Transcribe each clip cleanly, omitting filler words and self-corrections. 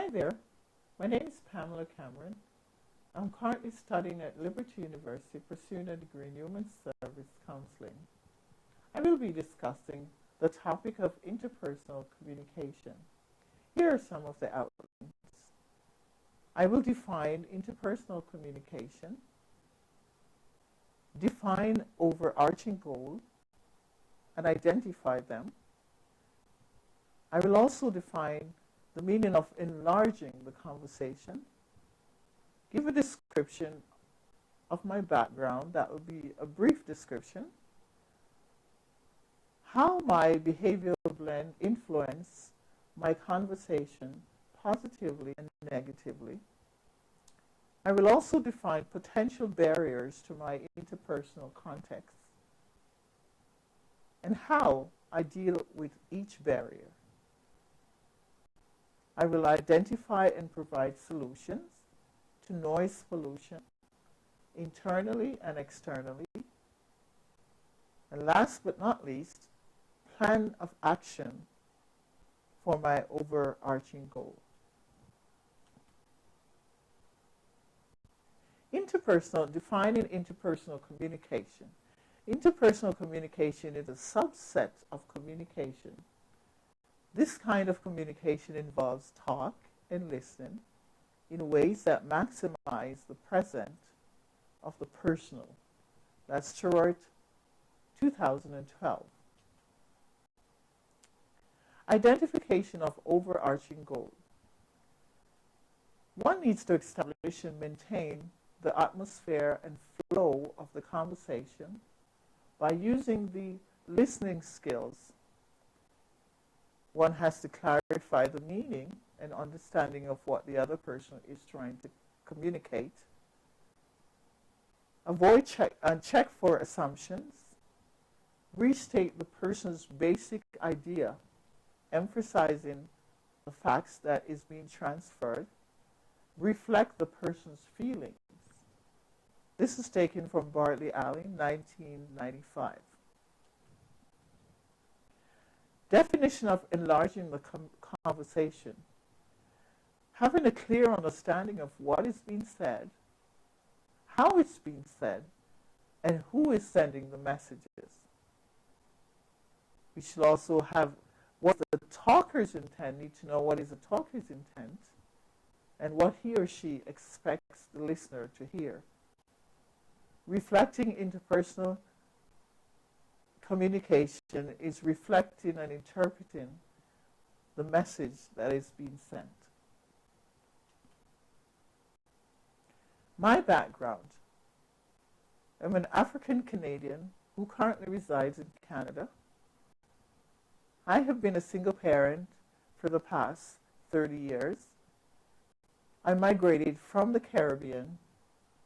Hi there, my name is Pamela Cameron. I'm currently studying at Liberty University, pursuing a degree in Human Service Counseling. I will be discussing the topic of interpersonal communication. Here are some of the outlines. I will define interpersonal communication, define overarching goals, and identify them. I will also define the meaning of enlarging the conversation, give a description of my background, that will be a brief description, how my behavioral blend influence my conversation positively and negatively. I will also define potential barriers to my interpersonal context and how I deal with each barrier. I will identify and provide solutions to noise pollution, internally and externally. And last but not least, plan of action for my overarching goal. Defining interpersonal communication. Interpersonal communication is a subset of communication. This kind of communication involves talk and listen in ways that maximize the present of the personal. That's Stewart, 2012. Identification of overarching goals. One needs to establish and maintain the atmosphere and flow of the conversation by using the listening skills. One has to clarify the meaning and understanding of what the other person is trying to communicate. Check for assumptions. Restate the person's basic idea, emphasizing the facts that is being transferred. Reflect the person's feelings. This is taken from Bartley Allen, 1995. Definition of enlarging the conversation. Having a clear understanding of what is being said, how it's being said, and who is sending the messages. We should also have what the talker's intent, need to know what is the talker's intent, and what he or she expects the listener to hear. Reflecting interpersonal communication is reflecting and interpreting the message that is being sent. My background. I'm an African Canadian who currently resides in Canada. I have been a single parent for the past 30 years. I migrated from the Caribbean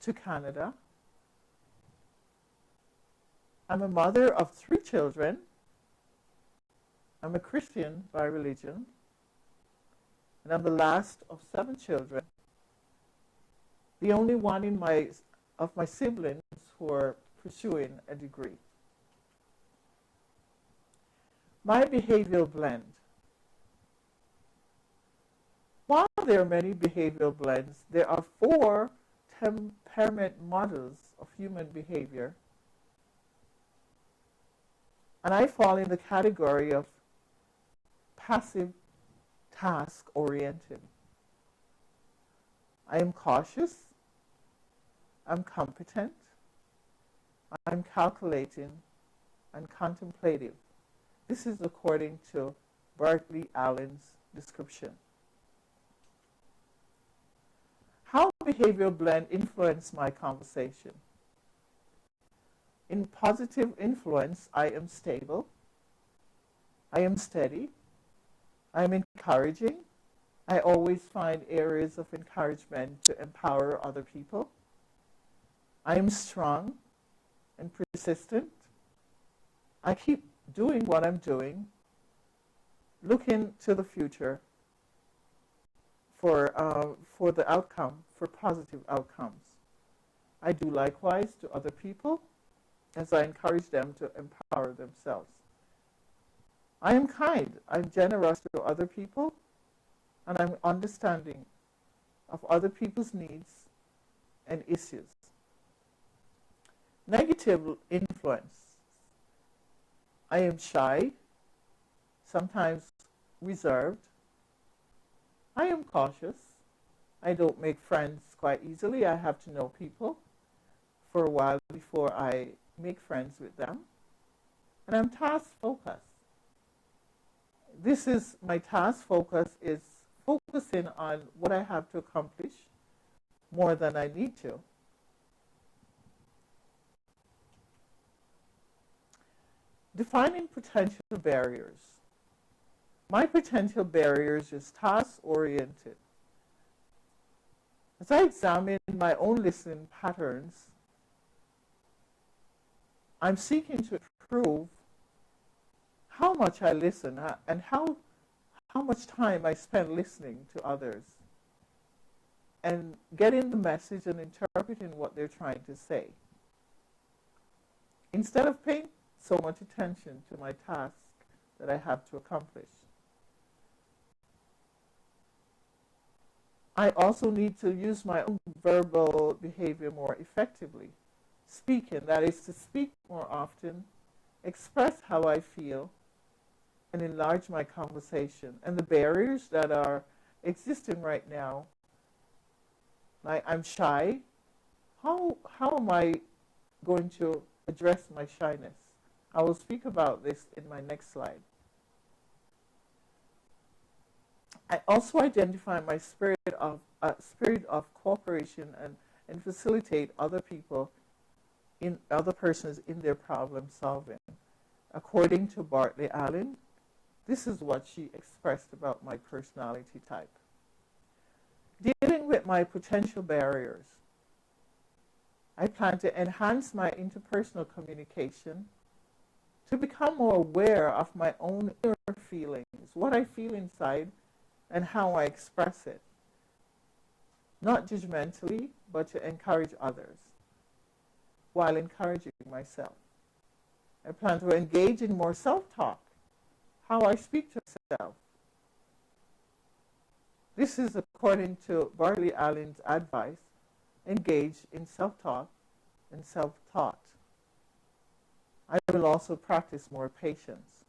to Canada. I'm a mother of 3 children. I'm a Christian by religion. And I'm the last of 7 children. The only one of my siblings who are pursuing a degree. My behavioral blend. While there are many behavioral blends, there are 4 temperament models of human behavior. And I fall in the category of passive task-oriented. I am cautious, I'm competent, I'm calculating, and contemplative. This is according to Bartley Allen's description. How behavioral blend influence my conversation? In positive influence, I am stable, I am steady, I am encouraging. I always find areas of encouragement to empower other people. I am strong and persistent. I keep doing what I'm doing, looking to the future for the outcome, for positive outcomes. I do likewise to other people as I encourage them to empower themselves. I am kind. I'm generous to other people. and I'm understanding of other people's needs and issues. Negative influence. I am shy, sometimes reserved. I am cautious. I don't make friends quite easily. I have to know people for a while before I make friends with them. And I'm task focused. This is my task focus is focusing on what I have to accomplish more than I need to. Defining potential barriers. My potential barriers is task-oriented. As I examine my own listening patterns, I'm seeking to improve how much I listen and how much time I spend listening to others and getting the message and interpreting what they're trying to say. Instead of paying so much attention to my task that I have to accomplish. I also need to use my own verbal behavior more effectively. Speaking, that is to speak more often, express how I feel, and enlarge my conversation. And the barriers that are existing right now, like I'm shy, how am I going to address my shyness? I will speak about this in my next slide. I also identify my spirit of cooperation and facilitate other persons in their problem solving. According to Bartley Allen, this is what she expressed about my personality type. Dealing with my potential barriers. I plan to enhance my interpersonal communication to become more aware of my own inner feelings, what I feel inside, and how I express it. Not judgmentally, but to encourage others, while encouraging myself. I plan to engage in more self-talk, how I speak to myself. This is according to Bartley Allen's advice, engage in self-talk and self-taught. I will also practice more patience.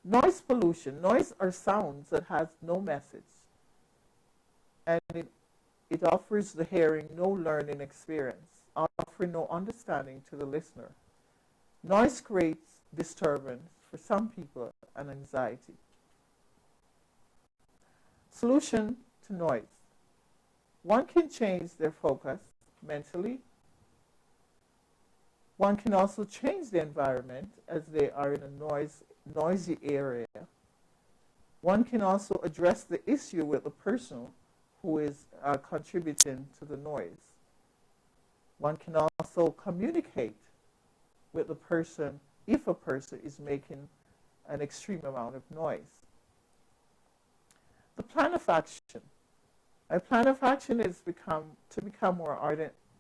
Noise pollution. Noise are sounds that has no message. And it offers the hearing no learning experience, offering no understanding to the listener. Noise creates disturbance for some people and anxiety. Solution to noise. One can change their focus mentally. One can also change the environment as they are in a noisy area. One can also address the issue with the person who is contributing to the noise. One can also communicate with the person if a person is making an extreme amount of noise. The plan of action. My plan of action is to become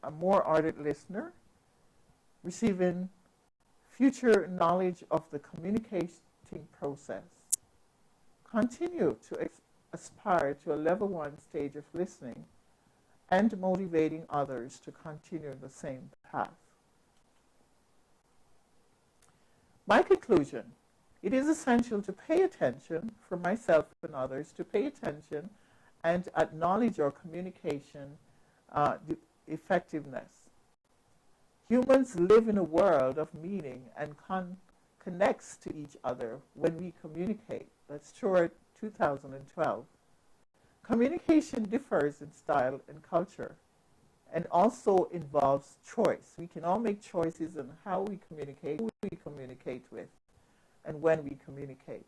a more ardent listener, receiving future knowledge of the communicating process. Continue to aspire to a level 1 stage of listening and motivating others to continue the same path. My conclusion, it is essential to pay attention for myself and others, to pay attention and acknowledge our communication effectiveness. Humans live in a world of meaning and connects to each other when we communicate. That's Short 2012. Communication differs in style and culture and also involves choice. We can all make choices on how we communicate, who we communicate with, and when we communicate.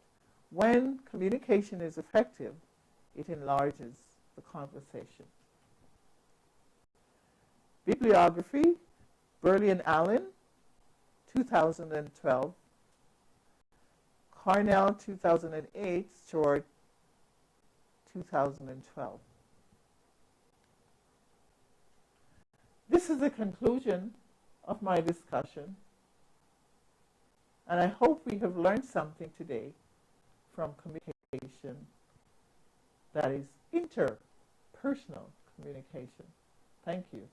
When communication is effective, it enlarges the conversation. Bibliography, Burley and Allen, 2012. Carnell, 2008, Short, 2012. This is the conclusion of my discussion, and I hope we have learned something today from communication That is interpersonal communication. Thank you.